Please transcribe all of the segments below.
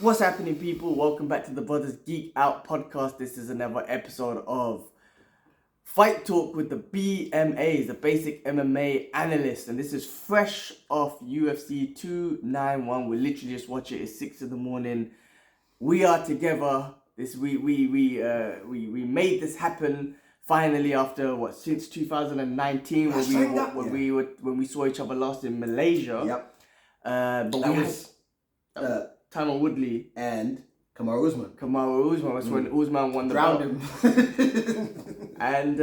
What's happening, people? Welcome back to the Brothers Geek Out podcast. This is another episode of Fight Talk with the BMAs, the Basic MMA Analyst, and this is fresh off UFC291. We literally just watch it. It's 6 in. We are together. We made this happen finally after since 2019 when we saw each other last in Malaysia. Yep. But that was Tyron Woodley and Kamaru Usman. That's when Usman won the Drowned belt. him. And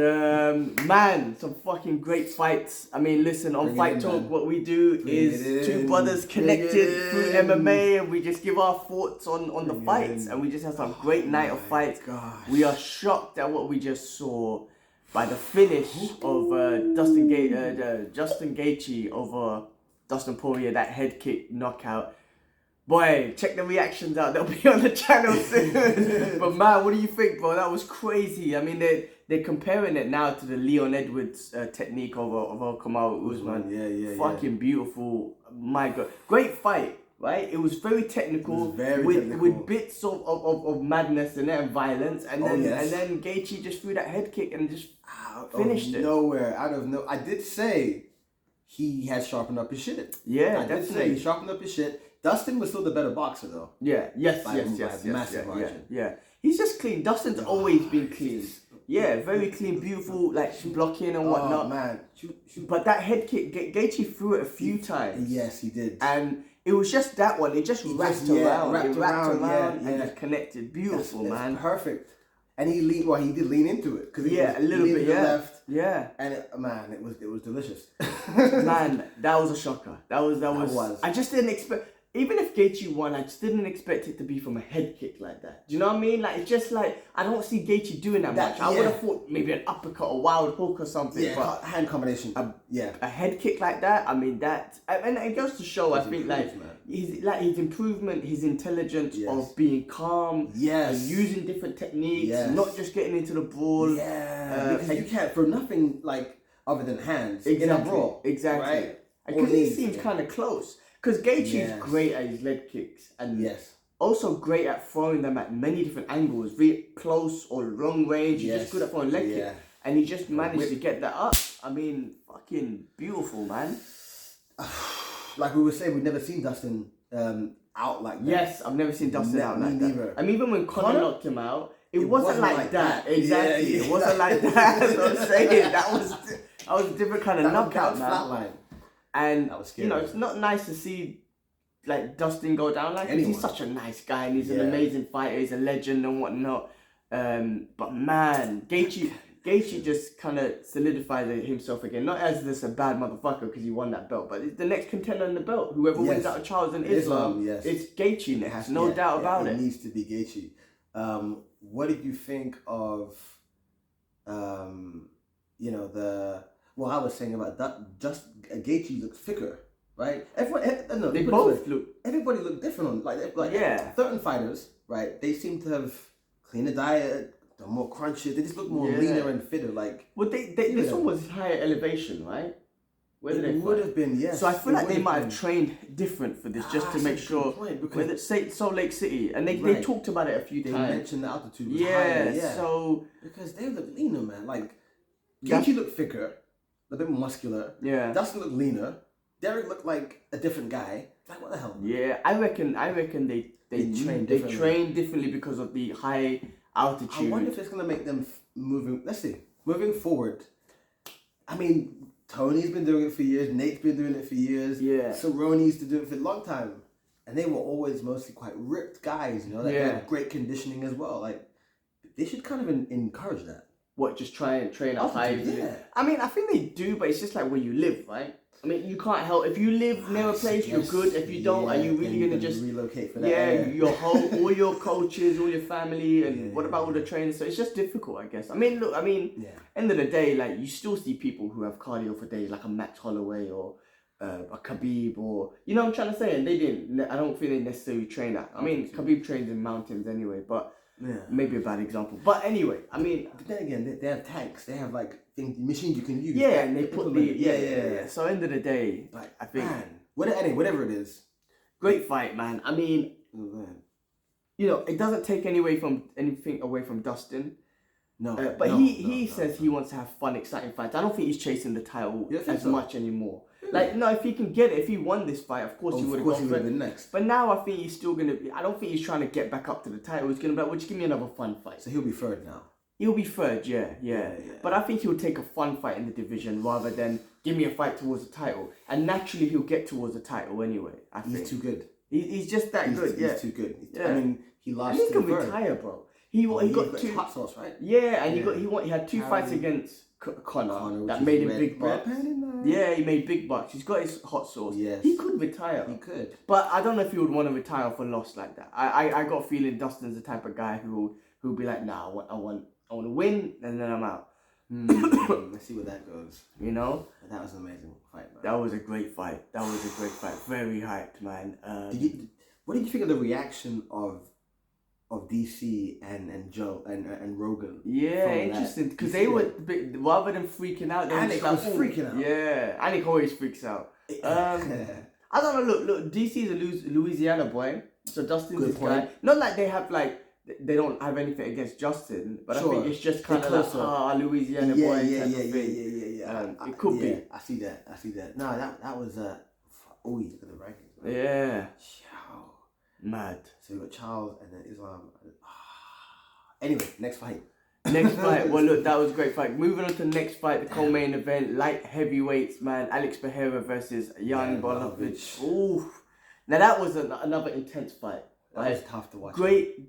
man, some fucking great fights. I mean, listen, on Fight Talk, what we do is two brothers connected through MMA, and we just give our thoughts on the fights, and we just have some great night of fights. Gosh. We are shocked at what we just saw by the finish of Justin Gaethje over Dustin Poirier, that head kick knockout. Boy, check the reactions out. They'll be on the channel soon. But man, what do you think, bro? That was crazy. I mean, they're comparing it now to the Leon Edwards technique over Kamaru Usman. Yeah. Fucking beautiful. My God. Great fight, right? It was very technical. Technical. With bits of madness in it and violence. And then Gaethje just threw that head kick and just finished it. Out of nowhere. I did say he has sharpened up his shit. Yeah, I did say he sharpened up his shit. Dustin was still the better boxer, though. Yeah, yes. Massive margin. Yeah. He's just clean. Dustin's always been clean. Yeah, very clean, beautiful, like blocking and whatnot. Oh, man. But that head kick, Gaethje threw it a few times. Yes, he did. And it was just that one. It just wrapped around. It wrapped around and just connected. Beautiful, man. Perfect. And he did lean into it. A little bit, left. Yeah. And it was delicious. Man, that was a shocker. That was. I just didn't expect. Even if Gaethje won, I just didn't expect it to be from a head kick like that. Do you know what I mean? Like, it's just like, I don't see Gaethje doing that much. I would have thought maybe an uppercut or wild hook or something. Yeah, but hand combination. A head kick like that, I mean, and it goes to show, I think, like his improvement, his intelligence of being calm, and using different techniques, not just getting into the brawl. Yeah, because you can't throw nothing, like, other than hands in a brawl. Exactly. Right? Because he seems kind of close. Because Gaethje is great at his leg kicks and also great at throwing them at many different angles, be it close or long range. He's just good at throwing leg kicks. And he just managed to get that up. I mean, fucking beautiful, man. Like we were saying, we've never seen Dustin out like that. Yes, I've never seen Dustin out like that. I mean, even when Conor knocked him out, it wasn't like that. Exactly. It wasn't like that. That's what I'm saying. That was a different kind of knockout, man. Flatline. And you know, it's not nice to see like Dustin go down like that. He's such a nice guy and he's an amazing fighter. He's a legend and whatnot. But man, Gaethje just kind of solidified himself again. Not as this a bad motherfucker because he won that belt, but it's the next contender in the belt. Whoever wins out of Charles and Islam, it's Gaethje next. No doubt about it. It needs to be Gaethje. What did you think of, Well, I was saying about that, just Gaethje looks thicker, right? Everybody looked different. Certain fighters, right? They seem to have cleaner diet, they're more crunches. They just look more leaner and fitter. This one was higher elevation, right? It would have been, yes. So I feel like they might have trained different for this, just to make sure. Because Salt Lake City, and they talked about it a few times. They mentioned the altitude was higher. Yeah. So because they look leaner, man. Like Gaethje looked thicker. A bit more muscular. Yeah. Dustin looked leaner. Derrick looked like a different guy. Like, what the hell? Yeah, I reckon they train differently because of the high altitude. I wonder if it's gonna make them moving forward. I mean, Tony's been doing it for years. Nate's been doing it for years. Yeah. Cerrone's to do it for a long time, and they were always mostly quite ripped guys. You know, they had great conditioning as well. Like, they should kind of encourage that. What, just try and train up high? Yeah. I mean, I think they do, but it's just like where you live, right? I mean, you can't help. If you live near a place, you're good. If you don't, are you really going to just relocate for that? Yeah, all your coaches, all your family, and what about all the trainers? So it's just difficult, I guess. I mean, look, end of the day, like, you still see people who have cardio for days, like a Max Holloway or a Khabib, or, you know what I'm trying to say? And they didn't, I don't think they necessarily train that. I mean, Khabib trains in mountains anyway, but maybe a bad example. But anyway, I mean... But then again, they have tanks. They have, like, machines you can use. Yeah, and they put the... So end of the day, like, I think... Man, whatever it is. Great fight, man. I mean... it doesn't take anything away from Dustin. No, but he says he wants to have fun, exciting fights. I don't think he's chasing the title as much anymore. Like, no, if he can get it, if he won this fight, of course he would have gone for it. Next. But now I think he's still going to be... I don't think he's trying to get back up to the title. He's going to be like, well, just give me another fun fight. So he'll be third now? He'll be third, yeah. But I think he'll take a fun fight in the division rather than give me a fight towards the title. And naturally, he'll get towards the title anyway, I think. He's too good. He's just that good, He's too good. I mean, he lost he can retire, bro. He got two... hot sauce, right? Yeah, and he had two fights against Conor that made him big bucks. Yeah, he made big bucks. He's got his hot sauce. Yes. He could retire. He could. But I don't know if he would want to retire for loss like that. I got a feeling Dustin's the type of guy who'll be like, nah, I want to win, and then I'm out. Let's see where that goes. That was an amazing fight, man. That was a great fight. Very hyped, man. What did you think of the reaction of DC and Joe and Rogan? Yeah, interesting, because they were rather than freaking out, Anik was freaking out. Yeah, Anik always freaks out. I don't know. Look, DC's a Louisiana boy, so Dustin's his guy. Not like they don't have anything against Justin, but I think it's just kind of like Louisiana boy type of thing. It could be. I see that. No, that was look at the rankings. Man. Yeah. Mad. So we got Charles and then Islam. Anyway, next fight. Well, look, that was a great fight. Moving on to the next fight, the co-main event, light heavyweights, man. Alex Pereira versus Jan Blachowicz. Ooh. Now that was another intense fight. That was tough to watch. Great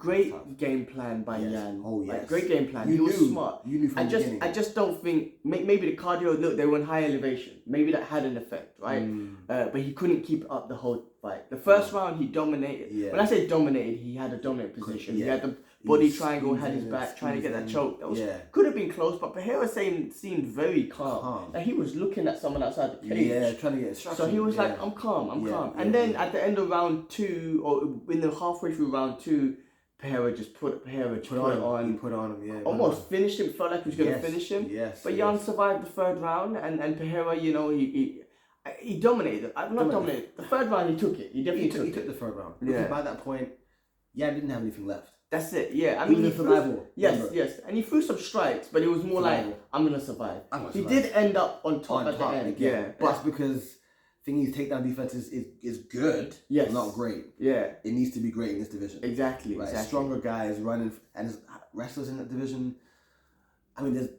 game plan by Jan. Oh yes. Great game plan. He was smart. You knew from the beginning. I just don't think maybe the cardio. Look, they were in high elevation. Maybe that had an effect, right? But he couldn't keep up the whole fight. The first round he dominated. Yeah. When I say dominated, he had a dominant position. He had the body triangle, had his back, trying to get that choke. That was could have been close, but Pereira seemed very calm. Like he was looking at someone outside the cage. Yeah, trying to get instructions. So he was like, I'm calm. And then at the end of round 2, or in the halfway through round 2, Pereira put it on. He put on him, yeah. Almost finished him. Felt like he was going to finish him. Yes. But Jan survived the third round, and Pereira, he dominated. Not dominated. The third round, he took it. He definitely took it. He took the third round. Yeah. By that point, Jan didn't have anything left. That's it. Yeah. I mean, he survival. Yes. And he threw some strikes, but it was more like, I'm gonna survive. He did end up on top at the end. Yeah. But that's because Thingy's takedown defense is good. Yes. Not great. Yeah. It needs to be great in this division. Exactly. Right. Stronger guys running and wrestlers in that division. I mean, there's.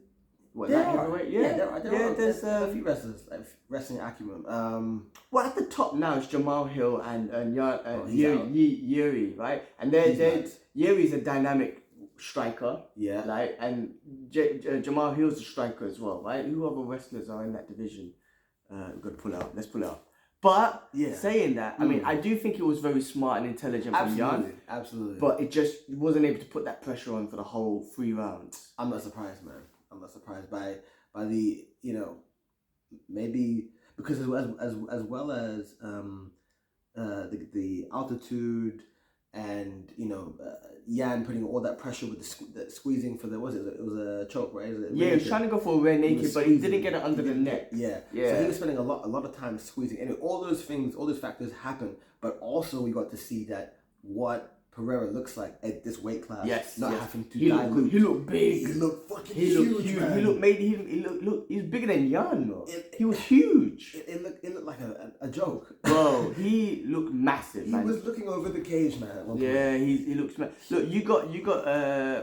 There are a few wrestlers, like wrestling acumen. Well, at the top now is Jamal Hill and Yuri, right? And Yuri's a dynamic striker. Yeah. Like, and Jamal Hill's a striker as well, right? Who other wrestlers are in that division? We've got to pull it up. Let's pull it up. But saying that, I mean, I do think it was very smart and intelligent from Jan. Absolutely. But it just wasn't able to put that pressure on for the whole 3 rounds. I'm not surprised, man. I'm not surprised by the maybe because as well as the altitude and Jan putting all that pressure with the squeezing for it was a choke, right? He was trying to go for a rear naked, but he didn't get it under the neck. Yeah. So he was spending a lot of time squeezing. Anyway, all those factors happen, but also we got to see that what Pereira looks like at this weight class. Yes. Having to He looked big. He looked fucking huge. He was bigger than Jan, bro. He was huge. It looked like a joke. Bro, he looked massive, man. He was looking over the cage, man, at one point. Yeah, he looks massive. Look, you got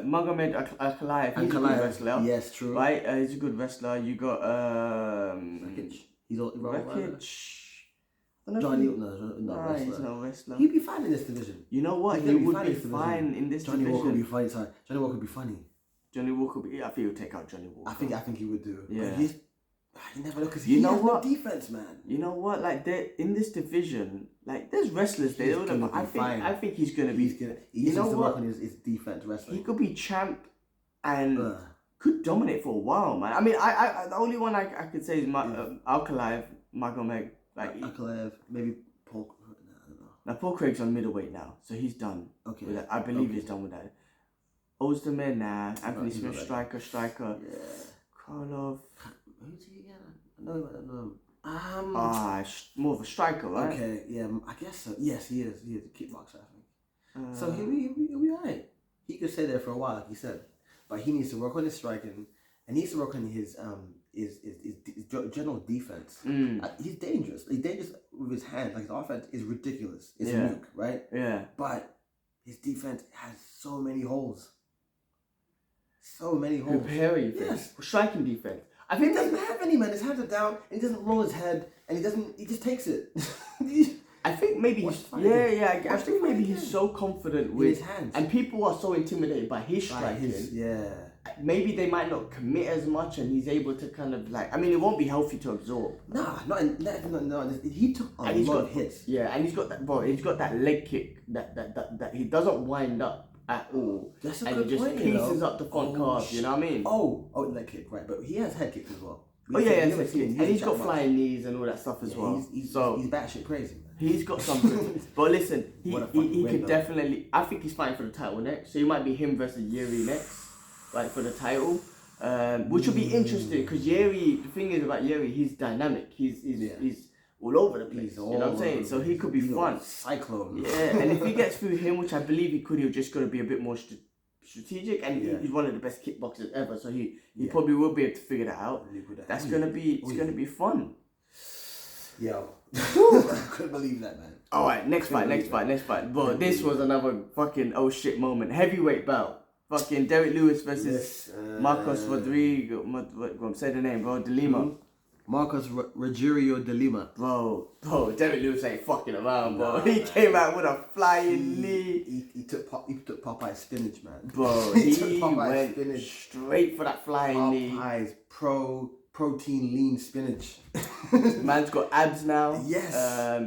Magomed Ankalaev. He's a good wrestler. Yes, true. Right? He's a good wrestler. You got Rakic. He's all Rakic. Johnny, he's not a wrestler. He'd be fine in this division. You know what? He would be fine in this division. Johnny Walker would be funny. Sorry, Johnny Walker would be funny. I think he'll take out Johnny Walker. I think he would do. Yeah. But you never know because he has no defense, man. You know what? Like in this division, like there's wrestlers there. I think he's gonna be. He needs to work on his defense wrestling. He could be champ and could dominate for a while, man. I mean, I the only one I could say is Ankalaev, Magomed. Like Ankalaev, maybe Paul. I don't know. Now Paul Craig's on middleweight now, so he's done. Okay. I believe he's done with that. Ozdemir, Anthony Smith, striker. Yeah. Karlov. Who's he again? I don't know. More of a striker, right? Okay, yeah, I guess so. Yes, he is. He is a kickboxer, I think. So he'll be alright. He could stay there for a while, like you said, but he needs to work on his striking, and he needs to work on his general defense. He's dangerous. He's dangerous with his hands. Like his offense is ridiculous. It's a nuke, right? Yeah. But his defense has so many holes. So many holes. Pereira, you think? Yes. Striking defense. I think he doesn't have any, man. His hands are down, and he doesn't roll his head, and he just takes it. I think maybe I think maybe he's so confident with his hands, and people are so intimidated by his striking. Maybe they might not commit as much, and he's able to kind of like. I mean, it won't be healthy to absorb. No. He took a lot of hits. Yeah, and he's got that. Bro, he's got that leg kick that he doesn't wind up at all. That's a and good he just point, pieces up the front calf. You know what I mean? Oh, leg kick, right? But he has head kicks as well. And he's got flying knees and all that stuff as well. He's batshit crazy, man. He's got something. But listen, he could definitely. I think he's fighting for the title next. So it might be him versus Yuri next, like for the title, which will be interesting because Yuri. The thing is about Yuri, he's dynamic. He's all over the place. You know what I'm saying? So he could be fun. Cyclone. Yeah, and if he gets through him, which I believe he could, he'll just gonna be a bit more strategic, and he's one of the best kickboxers ever. So he probably will be able to figure that out. That's gonna be gonna be fun. Yo, I couldn't believe that, man. All right, next fight. Bro, this was another fucking oh shit moment. Heavyweight bout. Fucking Derrick Lewis versus Marcos Rodrigo. Say the name, bro. De Lima. Marcos Rogerio de Lima. Bro, Derrick Lewis ain't fucking around, bro. He came out with a flying knee. He took Popeye's spinach, man. Bro, he went spinach. Straight for that flying knee. Popeye's protein lean spinach. Man's got abs now. Yes.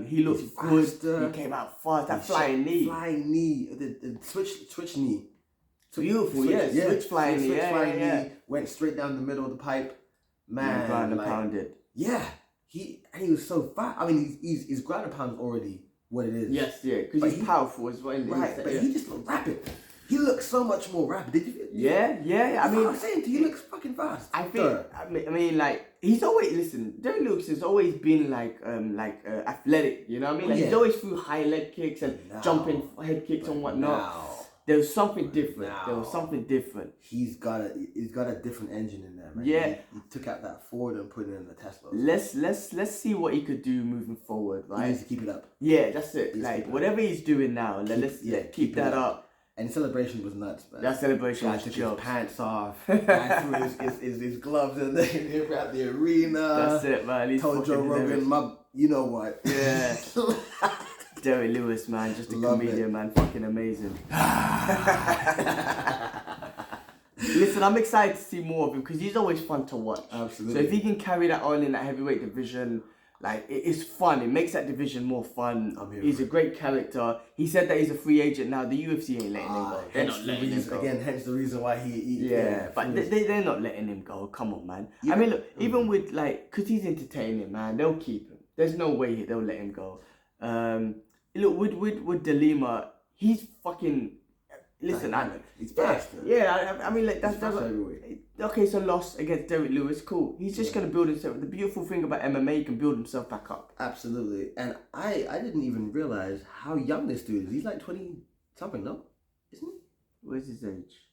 He looks good. He came out fast. That flying knee. Flying knee. The switch knee. Beautiful, switch flying knee. Yeah. Went straight down the middle of the pipe. Man, ground and pounded. Yeah, he was so fast. I mean, his ground and pound is already what it is. Yes, because he's powerful as well. Right, but he just looked rapid. He looks so much more rapid. Did you? Yeah. I mean, I'm saying he looks fucking fast. I think. I mean, like he's always Derrick Lewis has always been like athletic. You know what I mean? Like he's always threw high leg kicks and jumping head kicks and whatnot. There was something different. He's got a different engine in there, man. Yeah. He took out that Ford and put it in the Tesla. Let's see what he could do moving forward, right? He needs to keep it up. Yeah, that's it. Like whatever he's doing now, let's keep that up. And the celebration was nuts, man. That celebration was took his pants off. Guy threw his gloves in there around the arena. That's it, man. He's told Joe Rogan, you know what? Yeah. Derrick Lewis, man, just a comedian, man, fucking amazing. Listen, I'm excited to see more of him because he's always fun to watch. Absolutely. So if he can carry that on in that heavyweight division, like it's fun. It makes that division more fun. He's a great character. He said that he's a free agent now. The UFC ain't letting him go. They're not letting him go. Again, hence the reason why he but they're not letting him go. Come on, man. Yeah. I mean, look, even with because he's entertaining, man, they'll keep him. There's no way they'll let him go. Look, with De Lima, he's fucking. Listen, he's fast. Yeah, I mean, like that's okay. So loss against Derrick Lewis, cool. He's just gonna build himself. The beautiful thing about MMA, he can build himself back up. Absolutely, and I didn't even realize how young this dude is. He's like 20 something, no? Isn't he? Where's his age?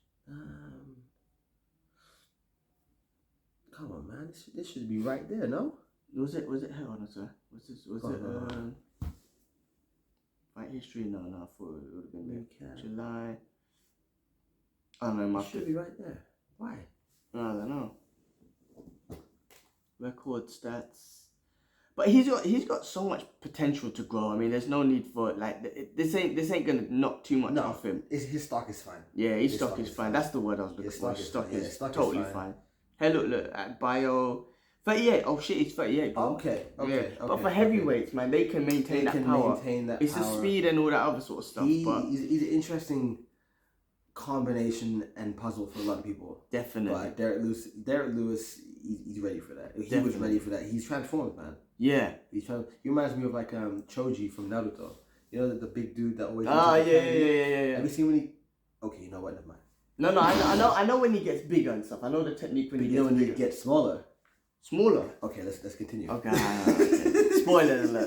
Come on, man. This should be right there, no? Was it? Hang on, sir. Was it? Fight history? No. I thought it would have been there. July. I don't know. It should be right there. Why? I don't know. Record stats. But he's got so much potential to grow. I mean, there's no need for this ain't gonna knock too much off him. His stock is fine. Yeah, his stock is fine. That's the word I was looking for. His stock is totally fine. Hey, look at bio. 38. Oh shit, he's 38, bro. Okay. But for heavyweights, man, they can maintain that power. It's the speed and all that other sort of stuff. He's an interesting combination and puzzle for a lot of people. Definitely. But Derrick Lewis, he's ready for that. He was ready for that. He's transformed, man. Yeah. He reminds me of like Choji from Naruto. You know the big dude that always. Yeah. Have you seen when he? Okay, you know what? Never mind. No, I know when he gets bigger and stuff. I know the technique when he gets bigger. He gets smaller. Smaller. Okay, let's continue. Okay.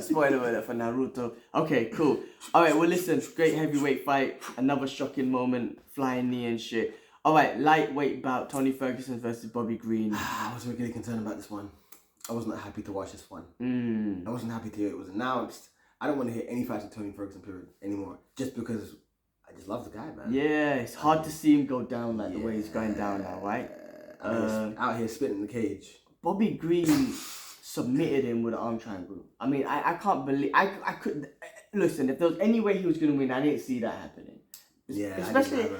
Spoiler alert for Naruto. Okay, cool. All right, well, listen, great heavyweight fight. Another shocking moment, flying knee and shit. All right, lightweight bout, Tony Ferguson versus Bobby Green. I was really concerned about this one. I was not happy to watch this one. I wasn't happy to hear it was announced. I don't want to hear any fights with Tony Ferguson period anymore, just because I just love the guy, man. Yeah, it's hard to see him go down like the way he's going down now, right? Out here spitting in the cage. Bobby Green submitted him with an arm triangle. I mean, I can't believe... I couldn't... Listen, if there was any way he was going to win, I didn't see that happening. Yeah, especially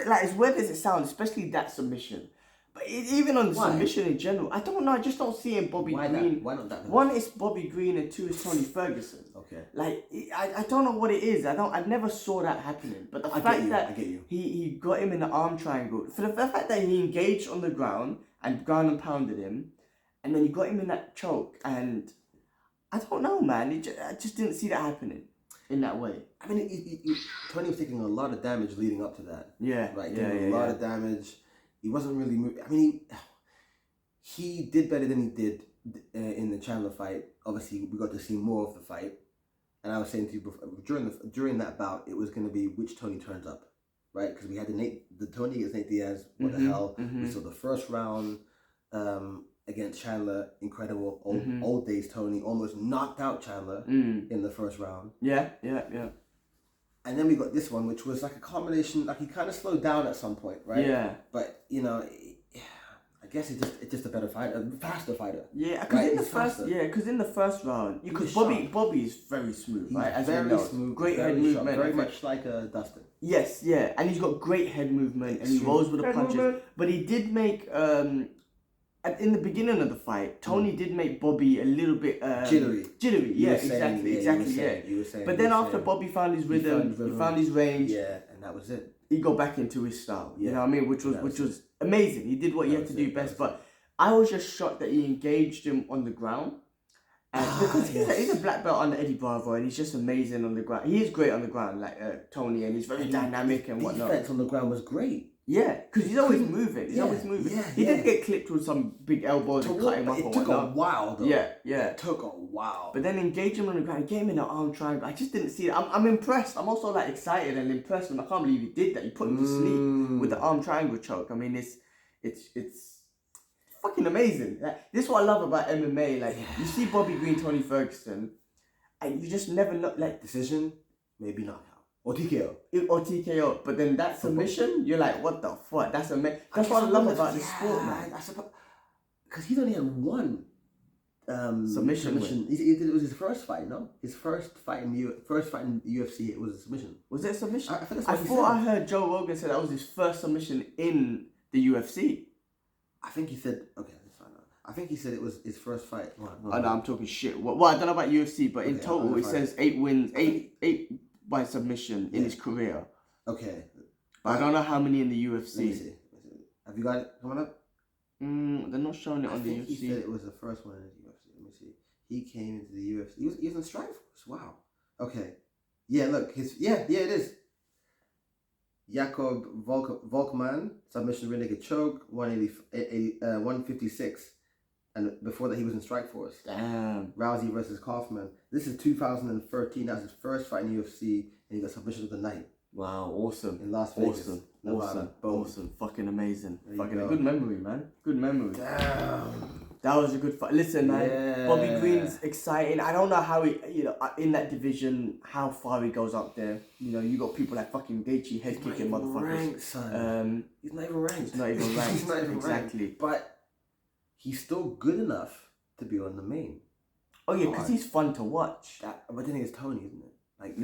like, as weird as it sounds, especially that submission. But even on the submission in general, I don't know. I just don't see him Bobby Green. Why not that? One is Bobby Green and two is Tony Ferguson. Okay. Like I don't know what it is. I never saw that happening. But the fact that he got him in the arm triangle, for the fact that he engaged on the ground and pounded him, and then he got him in that choke, and I don't know, man. I just didn't see that happening in that way. I mean, Tony was taking a lot of damage leading up to that. Yeah. Right. A lot of damage. He wasn't really moving. I mean, he did better than he did in the Chandler fight. Obviously, we got to see more of the fight. And I was saying to you before, during that bout, it was going to be which Tony turns up, right? Because we had the Tony against Nate Diaz. What the hell? We saw the first round against Chandler. Incredible. Old days Tony almost knocked out Chandler in the first round. Yeah. And then we got this one, which was like a combination. Like he kind of slowed down at some point, right? Yeah. But I guess it's just a better fighter, faster fighter. Yeah, because in the first round, Bobby is very smooth, right? As very smooth, great head movement, very much like Dustin. Yes, yeah, and he's got great head movement, and he rolls with the punches. But he did make in the beginning of the fight, Tony did make Bobby a little bit jittery. Yeah, exactly. But then after Bobby found his rhythm, he found his range. Yeah, and that was it. He got back into his style. You know what I mean? Which was amazing. He did what he had to do best. But I was just shocked that he engaged him on the ground. Because he's a black belt under Eddie Bravo, and he's just amazing on the ground. He is great on the ground, like Tony, and he's very dynamic and whatnot. Defense on the ground was great. Yeah, because he's always moving. He did get clipped with some big elbows and cut him up. It took a while, though. Yeah. It took a while. But then engage him on the ground, get him in the arm triangle. I just didn't see it. I'm impressed. I'm also like excited and impressed, and I can't believe he did that. He put him to sleep with the arm triangle choke. I mean, it's fucking amazing. Like, this is what I love about MMA. Like, you see Bobby Green, Tony Ferguson, and you just never know. Like, decision, maybe knockout. Or TKO. But then that submission, you're like, what the fuck? That's what I love about this sport, man. Because he's only had one submission. It was his first fight, no? His first fight in UFC, it was a submission. Was it a submission? I thought I heard Joe Rogan say that was his first submission in the UFC. I think he said, okay, let's find out. I think he said it was his first fight. No, I'm talking shit. Well, I don't know about UFC, but in total, it says 8 wins, 8 by submission in his career. Okay. But I don't know how many in the UFC. Let me see. Have you got it coming up? They're not showing it on the UFC. He said it was the first one in the UFC. Let me see. He came into the UFC. He was in Strikeforce. Wow. Okay. Yeah, look. It is. Jakob Volkmann, submission rear naked choke, 156. And before that, he was in Strikeforce. Damn. Rousey versus Kaufman. This is 2013. That was his first fight in UFC, and he got submission of the night. Wow, awesome. In Las Vegas. Awesome. Fucking amazing. Fucking good memory, man. Good memory. Damn. That was a good fight. Listen, man. Bobby Green's exciting. I don't know how he, in that division, how far he goes up there. You got people like fucking Gaethje head kicking motherfuckers. Ranked, son. He's not even ranked. He's not even ranked. Exactly. But he's still good enough to be on the main. Oh yeah, because he's fun to watch. But then it's Tony, isn't it? Like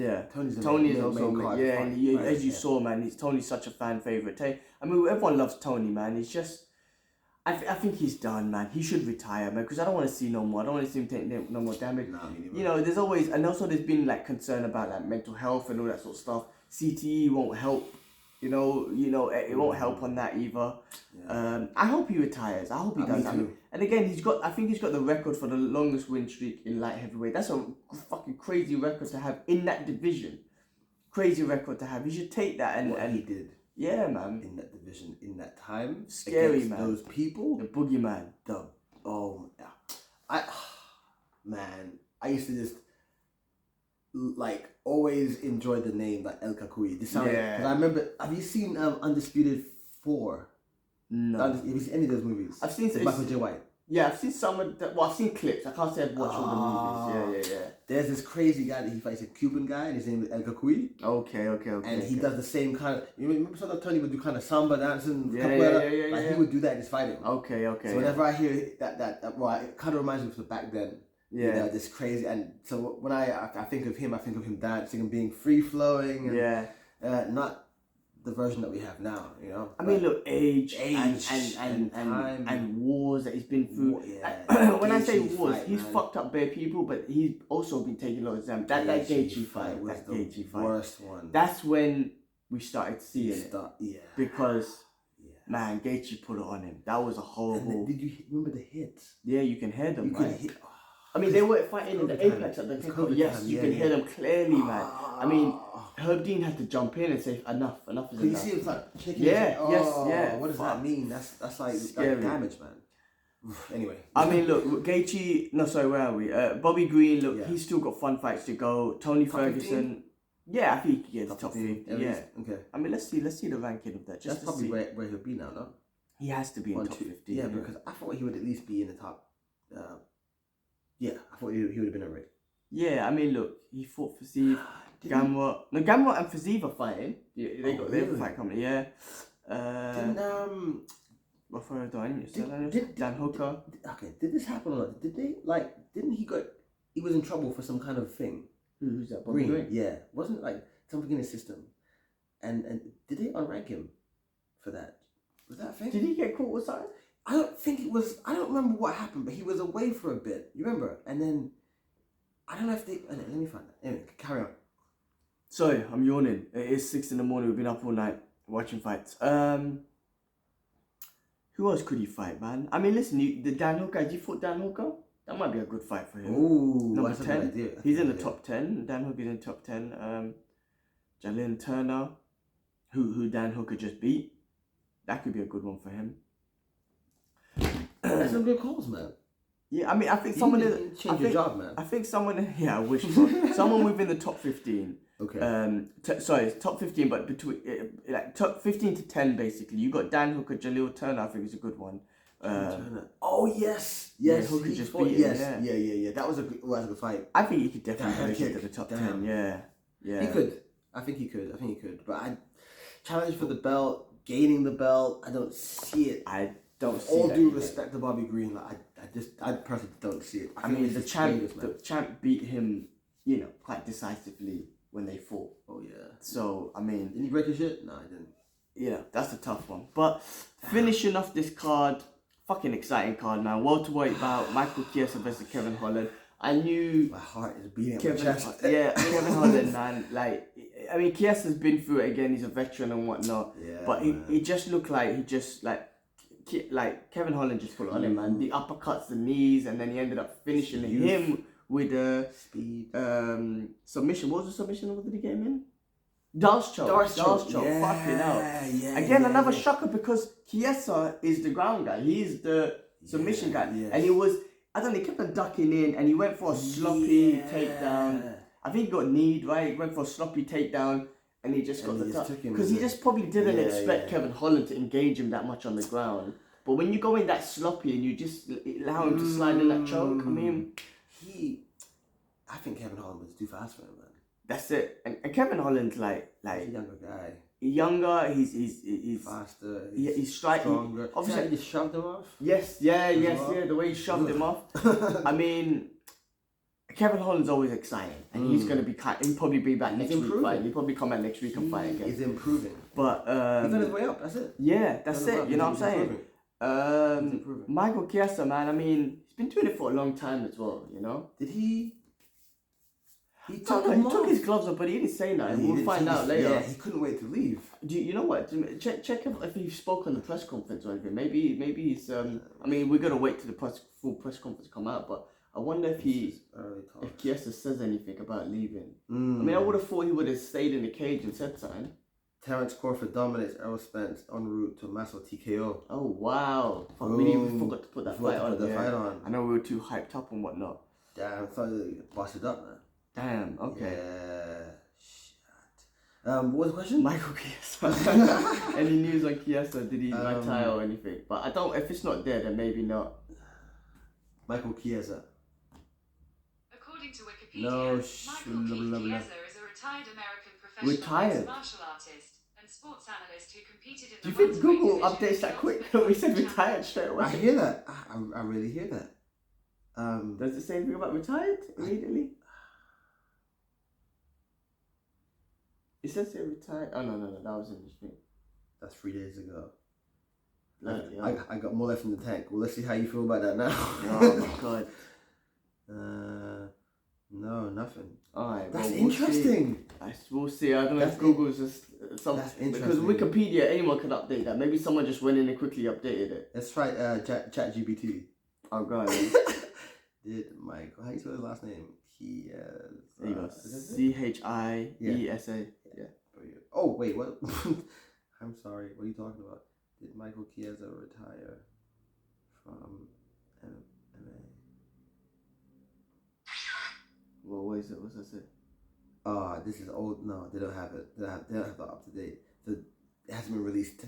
Tony is also card. Yeah, and as you saw, man, Tony's such a fan favorite. I mean, everyone loves Tony, man. It's just, I think he's done, man. He should retire, man, because I don't want to see no more. I don't want to see him take no more damage. No, there's always, and also there's been like concern about like mental health and all that sort of stuff. CTE won't help. It won't help on that either. Yeah. I hope he retires. I hope he does. And again, I think he's got the record for the longest win streak in light heavyweight. That's a fucking crazy record to have in that division. Crazy record to have. He should take that and he did. Yeah, man. In that division, in that time, scary, man. Those people, the boogeyman. Man, I used to just like always enjoy the name like El Kakui. This sounded, because I remember. Have you seen Undisputed 4? No. Have you seen any of those movies? I've seen Michael J. White. Yeah, I've seen some of the. Well, I've seen clips. I can't say I've watched all the movies. Yeah. There's this crazy guy that he fights, a Cuban guy, and his name is El Kakui. Okay. And he does the same kind of. You remember sometimes Tony would do kind of samba dancing? Yeah. He would do that in his fighting. Okay. So whenever I hear that, well, it kind of reminds me of back then. Yeah. You know, this crazy, and so when I think of him dancing and being free flowing. And, not the version that we have now, you know. I mean, look, age and time and wars that he's been through. When I say wars, he's fucked up bare people, but he's also been taking a lot of time. That Gaethje fight was the worst one. That's when we started seeing it. Yeah. Because man, Gaethje put it on him. That was a horrible. Did you remember the hits? Yeah, you can hear them. Right? Hit. I mean, they were fighting in the apex at the time. Yes, you can hear them clearly, man. I mean, Herb Dean had to jump in and say, enough is enough. You see, it's like shaking. Yeah. What does that mean? That's like damage, man. Anyway. I mean, look, Gaethje. No, sorry, where are we? Bobby Green. Look, he's still got fun fights to go. Tony Ferguson. 15? Yeah, I think he could get the top 50. Yeah. Okay. I mean, let's see the ranking of that. That's probably where he'll be now, no? He has to be in top 50. Yeah, because I thought he would at least be in the top. I thought he would have been already. Yeah, I mean, look, he fought Fazeev, Gamrot. No, Gamrot and Fazeev are fighting. They got their fight coming. Yeah. Dan Hooker. Okay, did this happen or not? Did they Didn't he was in trouble for some kind of thing? Who's that? Green. Yeah, wasn't something in his system, and did they unrank him for that? Was that a thing? Did he get caught with something? I don't think it was. I don't remember what happened, but he was away for a bit. You remember? And then I don't know if they. Let me find that. Anyway, carry on. Sorry, I'm yawning. It is 6 in the morning. We've been up all night watching fights. Who else could he fight, man? I mean, listen, the Dan Hooker. Did you fought Dan Hooker? That might be a good fight for him. Ooh, number 10. He's in the top 10. Dan Hooker's in the top 10. Jalen Turner, who Dan Hooker just beat. That could be a good one for him. That's some good calls, man. Yeah, I mean, I think someone change your job, man. I think someone. Yeah, I wish. Someone within the top 15. Okay. Sorry, top 15, but between top 15 to 10, basically. You got Dan Hooker, Jaleel Turner. I think is a good one. Oh yes. Hooker just beat him. Yeah. That was a good fight. I think he could definitely make it to the top 10. Yeah. He could. I think he could. But I challenge for the belt, gaining the belt. I don't see it. I don't see all that due either. respect to Bobby Green, I personally don't see it. I mean, the champ beat him, quite decisively when they fought. Oh yeah. So I mean, did he break his shit? No, I didn't. Yeah, that's a tough one. But finishing off this card, fucking exciting card, man. Welterweight bout, Michael Chiesa versus Kevin Holland. I knew my heart is beating Kevin, my chest. Kevin Holland, man. I mean, Chiesa's been through it again. He's a veteran and whatnot. Yeah, but it just looked like he just Kevin Holland just put it on him, man. The uppercuts, the knees, and then he ended up finishing him with a speed submission. What was the submission? What did he get him in? Darce choke. Yeah, fucking hell. Again, another shocker because Chiesa is the ground guy. He's the submission guy. Yes. And he was, I don't know, he kept on ducking in and he went for a sloppy takedown. I think he got kneed, right? He went for a sloppy takedown and he just got the touch. Because he just probably didn't expect Kevin Holland to engage him that much on the ground. But when you go in that sloppy and you just allow him to slide in that choke, I mean... I think Kevin Holland was too fast for him, man. That's it. And Kevin Holland's he's a younger guy. Younger, he's faster. He's stronger. Obviously, he just shoved him off. Yes. The way he shoved him off. I mean, Kevin Holland's always exciting, and he's gonna be. He'll probably be back next week. Fight. He'll probably come back next week and fight again. He's improving. But he's on his way up. That's it. Yeah, that's it. You know what I'm saying? Michael Chiesa, man. I mean, he's been doing it for a long time as well. You know. Did he? He took his gloves off, but he didn't say nothing. We'll find out later. Yeah, he couldn't wait to leave. You know what? Check if he spoke on the press conference or anything. Maybe he's. I mean, we're gonna wait till the full press conference to come out, but I wonder if Chiesa says anything about leaving. I mean, I would have thought he would have stayed in the cage and said something. Terence Crawford dominates Errol Spence en route to massive TKO. Oh wow! We forgot to put that fight on. Fight on. I know we were too hyped up and whatnot. Damn, I thought you busted up, man. Damn, okay. Yeah. Shit. What was the question? Michael Chiesa. Any news on Chiesa? Did he retire or anything? But I don't. If it's not there, then maybe not. Michael Chiesa. According to Wikipedia, Michael Chiesa is a retired American professional martial artist and sports analyst who competed in the. Do you think Google updates that quick? We said retired straight away. I hear that. I really hear that. Does it say anything about retired immediately? It says it retired. Oh no, that was in this thing. That's 3 days ago. I got more left in the tank. Well, let's see how you feel about that now. Oh my god. No, nothing. Alright, that's interesting. We'll see. I don't know if Google's just something. That's interesting. Because Wikipedia, anyone can update that. Maybe someone just went in and quickly updated it. Let's try ChatGPT. Oh god. Did Michael? How do you spell his last name? There you go. Chiesa. Yeah. Oh wait, what? I'm sorry. What are you talking about? Did Michael Chiesa retire from MMA? Well, what is it? What's that say? This is old. No, they don't have it. They don't have that up to date. It hasn't been released.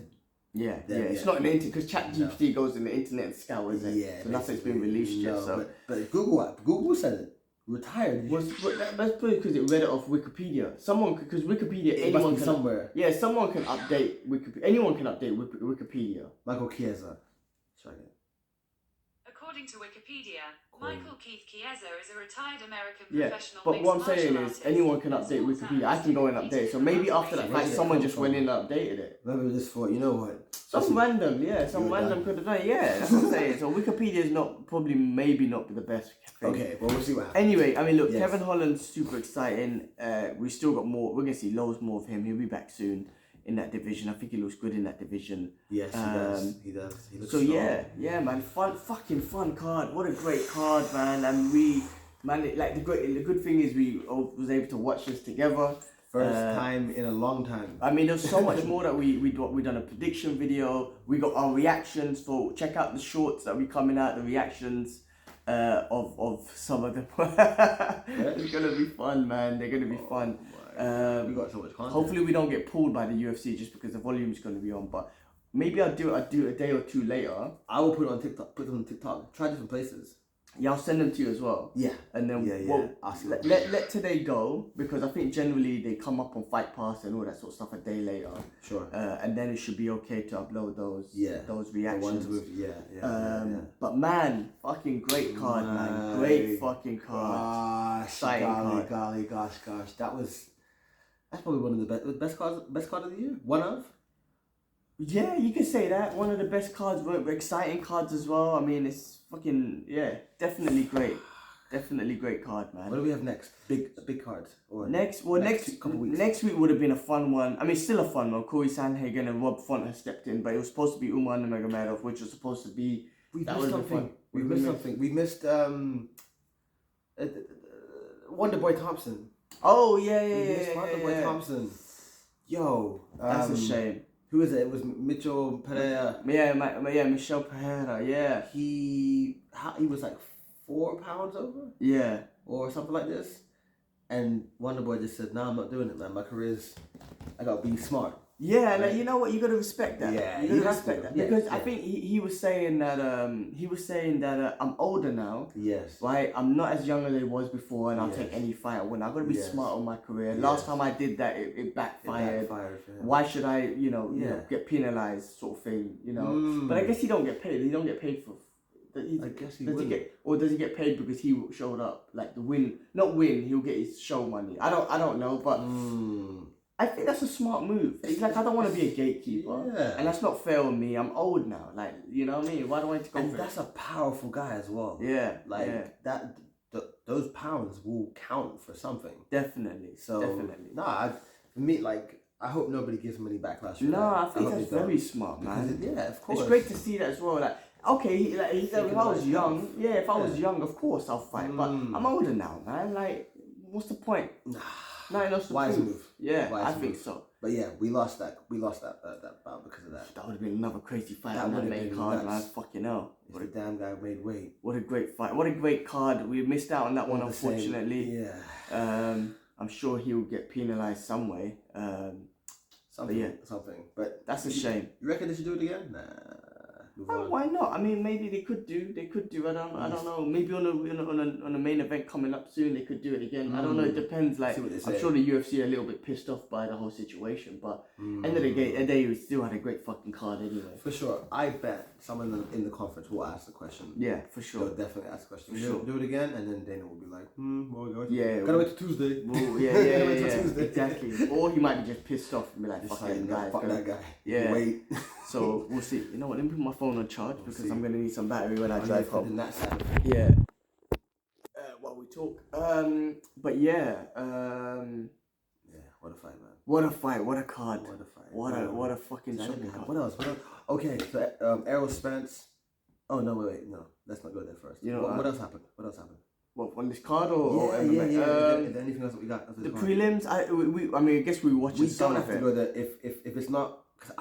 It's not in the internet because ChatGPT goes in the internet and scours it. Yeah, so nothing's been released yet. So, but Google said it. Retired. That's probably because it read it off Wikipedia. Because Wikipedia, anyone can somewhere. Yeah, someone can update Wikipedia. Anyone can update Wikipedia. Michael Chiesa. Try it. According to Wikipedia, Michael Keith Chiesa is a retired American professional. But what I'm saying is, anyone can update Wikipedia. I can go and update it. So maybe after that fight, someone just went in and updated it. Maybe just for, you know what? Some random could have done it. Yeah, that's what I'm saying. So Wikipedia is maybe not the best thing. Okay, well, we'll see what happens. Anyway, I mean, look, Kevin Holland's super exciting. We still got more. We're going to see loads more of him. He'll be back soon in that division. I think he looks good in that division. Yes, he does. He looks so strong. yeah, man, fucking fun card. What a great card, man. And the good thing is we was able to watch this together. First time in a long time. I mean, there's so much more that we done a prediction video. We got our reactions for. Check out the shorts that we coming out. The reactions of some of them. It's gonna be fun, man. They're gonna be fun. We got so much content. Hopefully we don't get pulled by the UFC just because the volume is going to be on. But maybe I'll do it a day or two later. I will put it on TikTok. Put it on TikTok. Try different places. Yeah, I'll send them to you as well. Yeah. And then let today go because I think generally they come up on Fight Pass and all that sort of stuff a day later. Sure. And then it should be okay to upload those reactions. The ones with, But man, fucking great card, man. Great fucking card. Golly, gosh. That's probably one of the best card of the year. One of. Yeah, you can say that. One of the best cards, exciting cards as well. I mean, it's fucking definitely great. Definitely great card, man. What do we have next? Big cards. Or next week would have been a fun one. I mean, still a fun one. Corey Sandhagen and Rob Font has stepped in, but it was supposed to be Umar Nurmagomedov, which was supposed to be. We missed something. We missed Wonderboy Thompson. Oh yeah. Wonderboy Thompson. Yo, that's a shame. Who is it? It was Mitchell Pereira. Yeah, Michel Pereira. Yeah, he was like 4 pounds over. Yeah, or something like this. And Wonderboy just said, "No, I'm not doing it, man. My career's, I gotta be smart." Yeah, right? Like, you know what? You gotta respect that. Yeah, you gotta respect that because I think he was saying that I'm older now. Yes. Right. I'm not as young as I was before, and I'll take any fight I win. I've got to be smart on my career. Last time I did that, it backfired. Why should I, you know, get penalized, sort of thing, you know? But I guess he don't get paid. He don't get paid for. I guess he would. Does he get paid because he showed up? Like the win, not win. He'll get his show money. I don't know, but. I think that's a smart move. It's like, I don't want to be a gatekeeper. Yeah. And that's not fair on me. I'm old now. Like, you know what I mean? Why do I need to go And that's a powerful guy as well. Yeah. Like, those pounds will count for something. Definitely. So, definitely. For me, like, I hope nobody gives him any backlash for that. I think that's very smart, man. Yeah, of course. It's great to see that as well. Like, okay, if I was young, if I was young, of course I'll fight. But I'm older now, man. Like, what's the point? No, that's the Wise move. Yeah, I think so. But yeah, we lost that bout because of that. That would have been another crazy fight on that main card, man. Fucking hell. What a damn guy made weight. What a great fight. What a great card. We missed out on that one, unfortunately. Yeah. I'm sure he'll get penalised some way. Something. But that's a shame. You reckon they should do it again? Nah. Why not? I mean, maybe they could do. I don't know. Maybe on a main event coming up soon, they could do it again. I don't know. It depends. Like, I'm sure the UFC are a little bit pissed off by the whole situation, but end of the day, we still had a great fucking card anyway. For sure. I bet someone in the conference will ask the question. Yeah, for sure. They'll definitely ask the question. For sure. Do it again, and then Dana will be like, gotta wait till Tuesday. Well, yeah, exactly. Or he might be just pissed off and be like, fuck that guy. Yeah. Wait. So we'll see. You know what? Let me put my phone on charge because I'm gonna need some battery when I drive home. Yeah. While we talk. But yeah. Yeah. What a fight, man. What a fight. What a card. What a fight. What a fucking shocking card. What else? Okay. So Errol Spence. Oh no! Wait. No, let's not go there first. You know what else happened? What, on this card or MMA? Is there anything else that we got? The prelims. I guess we watched. We don't have to go there if it's not. Cause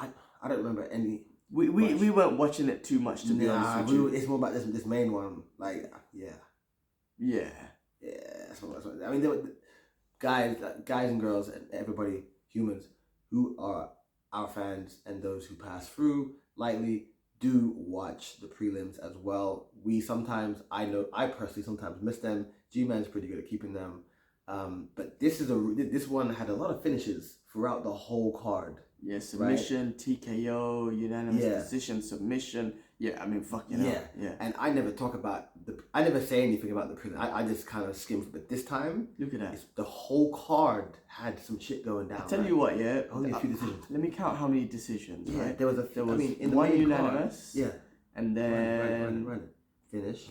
I don't remember any. We weren't watching it too much, to be honest with you. It's more about this main one. Like, yeah. That's what, I mean, there were guys and girls and everybody, humans who are our fans and those who pass through lightly do watch the prelims as well. I personally sometimes miss them. G-Man's pretty good at keeping them. But this one had a lot of finishes throughout the whole card. Yeah, submission, right? TKO, unanimous decision, submission. Yeah, I mean, fucking hell. Yeah. And I never I never say anything about the prison. I just kind of skim. But this time, look at that. The whole card had some shit going down. I tell you what, yeah. Only a few decisions. Let me count how many decisions, right? There was in one unanimous. Yeah. And then... Run it. Finish.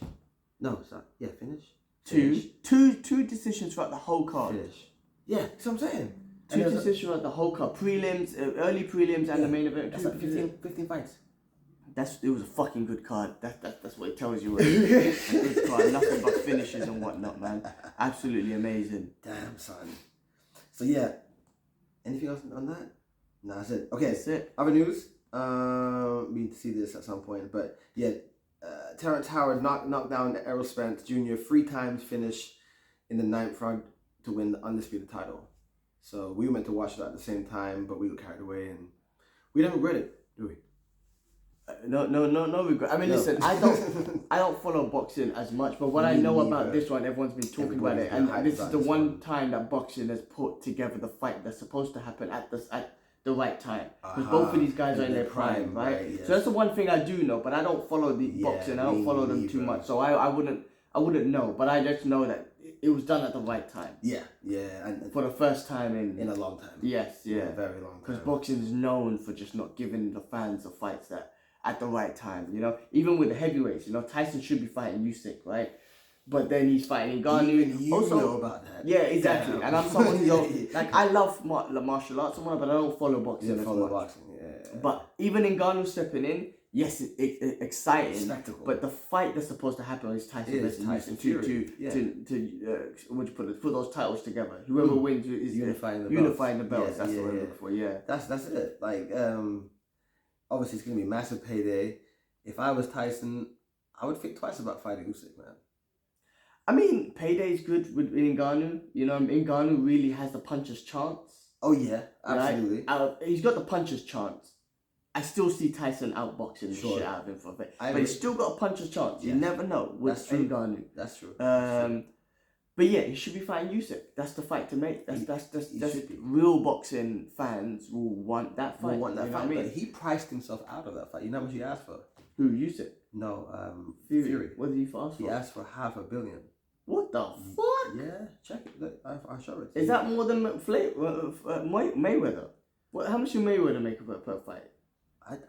No, sorry. Yeah, finish. Two decisions throughout the whole card. Finish. Yeah, that's what I'm saying. Two decisions throughout the whole card. Prelims, early prelims and the main event. That's like 15 fights. It was a fucking good card. That's what it tells you. A good card. Nothing but finishes and whatnot, man. Absolutely amazing. Damn, son. So yeah. Anything else on that? No, that's it. Okay. That's it. Other news. We need to see this at some point. But yeah, Terrence Howard knocked down Errol Spence Jr. 3 times finish in the 9th round to win the undisputed title. So we went to watch it at the same time, but we got carried away and we don't regret it, do we? No regret. I mean, listen, I don't follow boxing as much, but what I know about this one, everyone's been talking about it, and this is the one time that boxing has put together the fight that's supposed to happen at the right time, because both of these guys are in their prime, right? Yes. So that's the one thing I do know, but I don't follow the boxing. I don't follow them too much, so I wouldn't know, but I just know that it was done at the right time. Yeah, and for the first time in a long time. Yes, yeah, a very long time. Because boxing is known for just not giving the fans the fights that at the right time. Even with the heavyweights, Tyson should be fighting Usyk, right? But then he's fighting Ngannou. You also know about that. Yeah, exactly. Yeah. And I'm someone who I love martial arts, but I don't follow boxing as much. Boxing, But even Ngannou stepping in, yes, it's exciting. Spectacle. But the fight that's supposed to happen is Tyson versus Usyk to put those titles together. Whoever wins is unifying the belts. That's what we're looking for. Yeah, that's it. Like, obviously it's gonna be a massive payday. If I was Tyson, I would think twice about fighting Usyk, man. I mean, payday's good with Ngannou. Ngannou really has the puncher's chance. Oh yeah, absolutely. Right? He's got the puncher's chance. I still see Tyson outboxing the shit out of him for a bit, but he's still got a puncher's chance. You never know with Ngannou. That's true. But yeah, he should be fighting Usyk. That's the fight to make. That's real boxing fans will want that fight. But he priced himself out of that fight. You know how much he asked for? Who, Usyk? No, Fury. What did he ask for? He asked for $500 million. What the fuck? Yeah, check it. Look, I'll show it. Is that more than Mayweather? How much did Mayweather make per fight?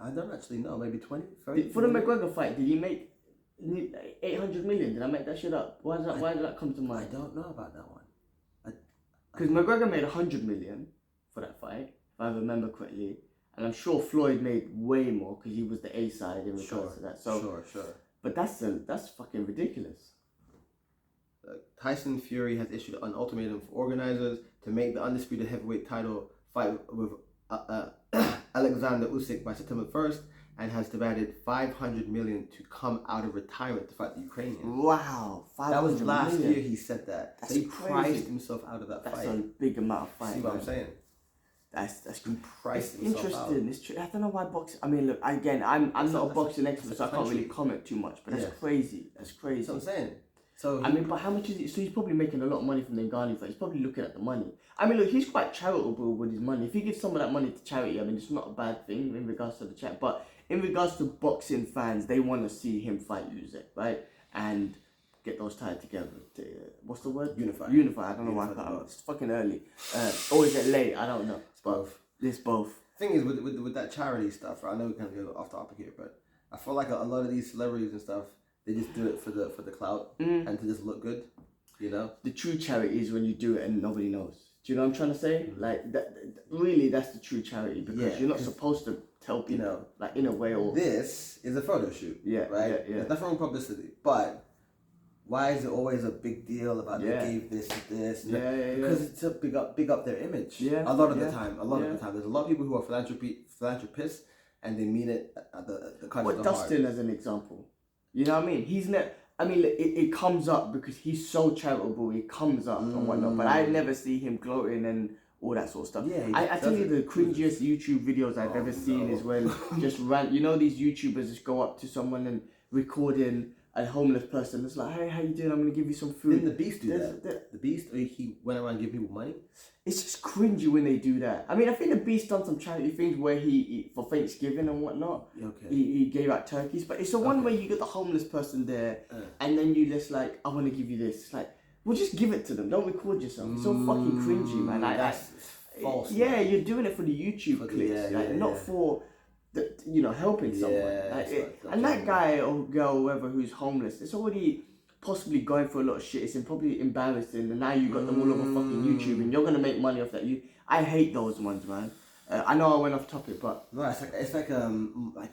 I don't actually know. Maybe 20, 30. For the McGregor fight, did he make 800 million? Did I make that shit up? Why did that come to mind? I don't know about that one. Because McGregor made 100 million for that fight, if I remember correctly. And I'm sure Floyd made way more because he was the A side in regards to that. So, sure. But that's fucking ridiculous. Tyson Fury has issued an ultimatum for organizers to make the undisputed heavyweight title fight with Alexander Usyk by September 1st and has demanded $500 million to come out of retirement to fight the Ukrainian. Wow, that was last year he said that. That's so he crazy. priced himself out of that fight. That's a big amount of fight. See what I'm saying? That's priced it's interesting. It's true. I don't know why boxing. I mean, look, again, I'm not a boxing expert, so I can't really comment too much. But that's crazy. That's crazy. That's what I'm saying. So I mean, but how much is it? So he's probably making a lot of money from the Ngannou fight. He's probably looking at the money. I mean, look, he's quite charitable with his money. If he gives some of that money to charity, I mean, it's not a bad thing in regards to the chat. But in regards to boxing fans, they want to see him fight Usyk, right? And get those tied together. What's the word? Unify. I don't know why I can't. It's fucking early. Or is it late? I don't know. It's both. It's both. Thing is, with that charity stuff, right? I know we kind of go off topic here, but I feel like a lot of these celebrities and stuff, they just do it for the clout and to just look good, you know. The true charity is when you do it and nobody knows. Do you know what I'm trying to say? Like that. Really, that's the true charity because you're not supposed to tell people, you know, like in a way. Or this is a photo shoot, right? Yeah. There's nothing wrong with publicity, but why is it always a big deal about they gave this and this? Because it's a big up their image. Yeah. A lot of the time. There's a lot of people who are philanthropists and they mean it at the kind of the Dustin heart. As an example. You know what I mean? He's not. I mean, it comes up because he's so charitable. It comes up and whatnot. But I never see him gloating and all that sort of stuff. Yeah, I tell you the cringiest YouTube videos I've ever seen is when just you know, these YouTubers just go up to someone and recording a homeless person. It's like, hey, how you doing? I'm gonna give you some food. Didn't the Beast do that? The Beast, he went around giving people money. It's just cringy when they do that. I mean, I think the Beast done some charity things where he for Thanksgiving and whatnot. Okay. He gave out turkeys, but it's the one where you got the homeless person there, and then you just like, I want to give you this. It's like, well, just give it to them. Don't record yourself. It's so fucking cringy, man. That's false. Yeah, man. You're doing it for the YouTube clicks, not for the, you know, helping someone. And that guy or girl, whoever who's homeless, it's already possibly going through a lot of shit. It's probably embarrassing, and now you got them all over fucking YouTube, and you're gonna make money off that. I hate those ones, man. I know I went off topic, but no, it's like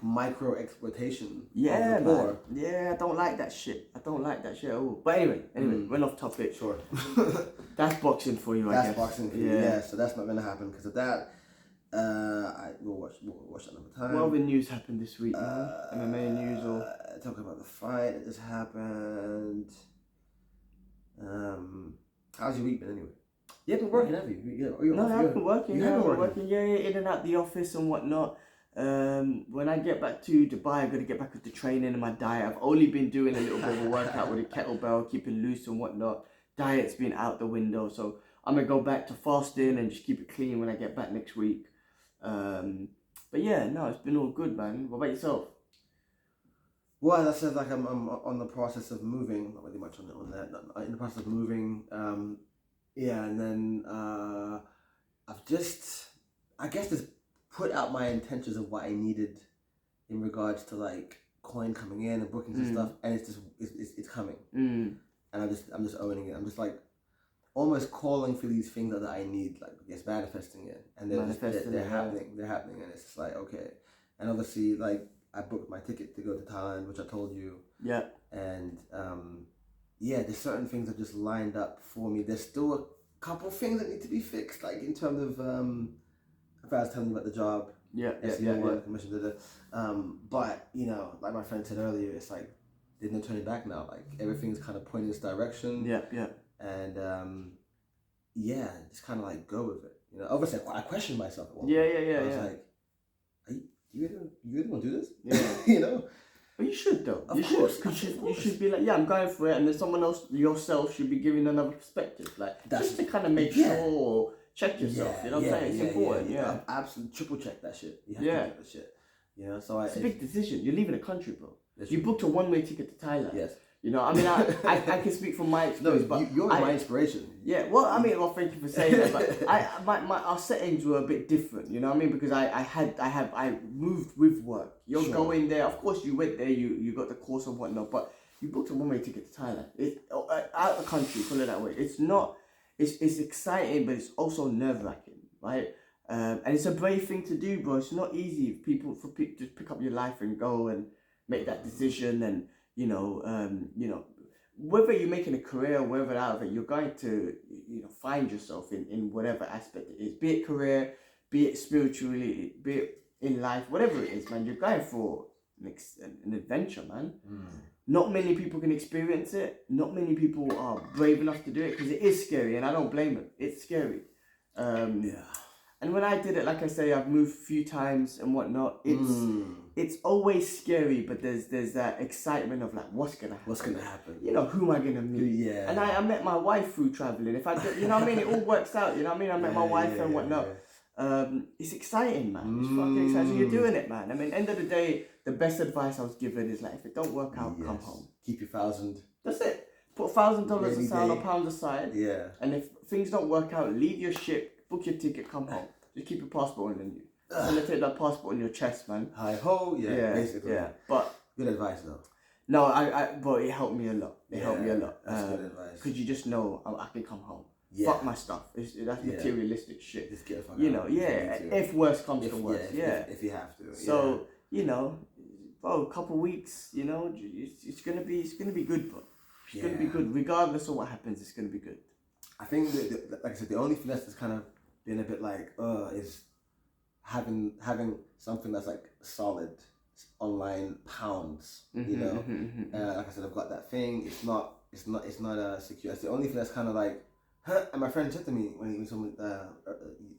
micro exploitation. Yeah, of the poor. man. Yeah, I don't like that shit. I don't like that shit at all. But anyway, went off topic. Sure. That's boxing for you, I guess. That's boxing for you. Yeah, so that's not gonna happen because of that. We'll watch another time. What other news happened this week, man? MMA news or talking about the fight that just happened. How's your week been anyway? You haven't been working, have you? No, I've been working. I've been working. Yeah, in and out the office and whatnot. When I get back to Dubai, I'm gonna get back into training and my diet. I've only been doing a little bit of a workout with a kettlebell, keeping loose and whatnot. Diet's been out the window, so I'm gonna go back to fasting and just keep it clean when I get back next week. But yeah, no, it's been all good, man. What about yourself? Well, as I said, like I'm on the process of moving. Not really much on that. Not in the process of moving. And then I've just, I guess, just put out my intentions of what I needed in regards to like coin coming in and bookings and stuff, and it's coming. And I'm just owning it. I'm just like almost calling for these things that I need, like just manifesting it, and they're happening. They're happening, and it's just like okay. And obviously, like I booked my ticket to go to Thailand, which I told you. Yeah. And there's certain things that just lined up for me. There's still a couple things that need to be fixed, like in terms of if I was telling you about the job. But you know, like my friend said earlier, it's like there's no turning back now. Like everything's kind of pointing this direction. And just kind of like go with it. You know, obviously I questioned myself at one point. I was like, you really want to do this? Yeah. You know. But you should though. Of course. You should be like, yeah, I'm going for it, and then someone else, yourself, should be giving another perspective, like just to kind of make sure or check yourself. You know what I'm saying? It's important. Yeah. Absolutely, triple check that shit. You have to check that shit. You know, so it's a big decision. You're leaving the country, bro. You booked a one-way ticket to Thailand. Yes. You know, I mean, I can speak from my experience, but you're my inspiration. Yeah, well, I mean, thank you for saying that, but our settings were a bit different. You know what I mean? Because I moved with work. You're going there. Of course, you went there. You got the course and whatnot, but you booked a one-way ticket to Thailand. It's out of the country. Put it that way. It's not. It's exciting, but it's also nerve-wracking, right? And it's a brave thing to do, bro. It's not easy for people to pick up your life and go and make that decision and. You know, whether you're making a career, whether out of it, you're going to, find yourself in whatever aspect it is, be it career, be it spiritually, be it in life, whatever it is, man. You're going for an adventure, man. Not many people can experience it. Not many people are brave enough to do it because it is scary, and I don't blame them. It's scary. And when I did it, like I say, I've moved a few times and whatnot. It's always scary, but there's that excitement of like, what's gonna happen? You know, who am I gonna meet? Yeah. And I met my wife through traveling. If I, you know what I mean, it all works out. You know what I mean? I met my wife and whatnot. It's exciting, man. It's fucking exciting. So you're doing it, man. I mean, end of the day, the best advice I was given is like, if it don't work out, come home. Keep your 1,000. That's it. Put $1,000 aside or pounds aside. Yeah. And if things don't work out, leave your ship, book your ticket, come home. Just keep your passport on you. I'm gonna take that passport on your chest, man. Hi ho, basically. Yeah, but good advice though. No, but it helped me a lot. It helped me a lot. That's good advice. Because you just know I can come home. Yeah. Fuck my stuff. That's materialistic shit. Just get a fuck you out. know, if worse comes to worse, if you have to. So you know, bro, a couple weeks, you know, it's gonna be good, bro. It's gonna be good, regardless of what happens. It's gonna be good. I think that like I said, the only finesse that's kind of been a bit like is having something that's like solid online pounds. You know, like I said, I've got that thing. It's not secure. It's the only thing that's kind of like. And my friend said to me when he was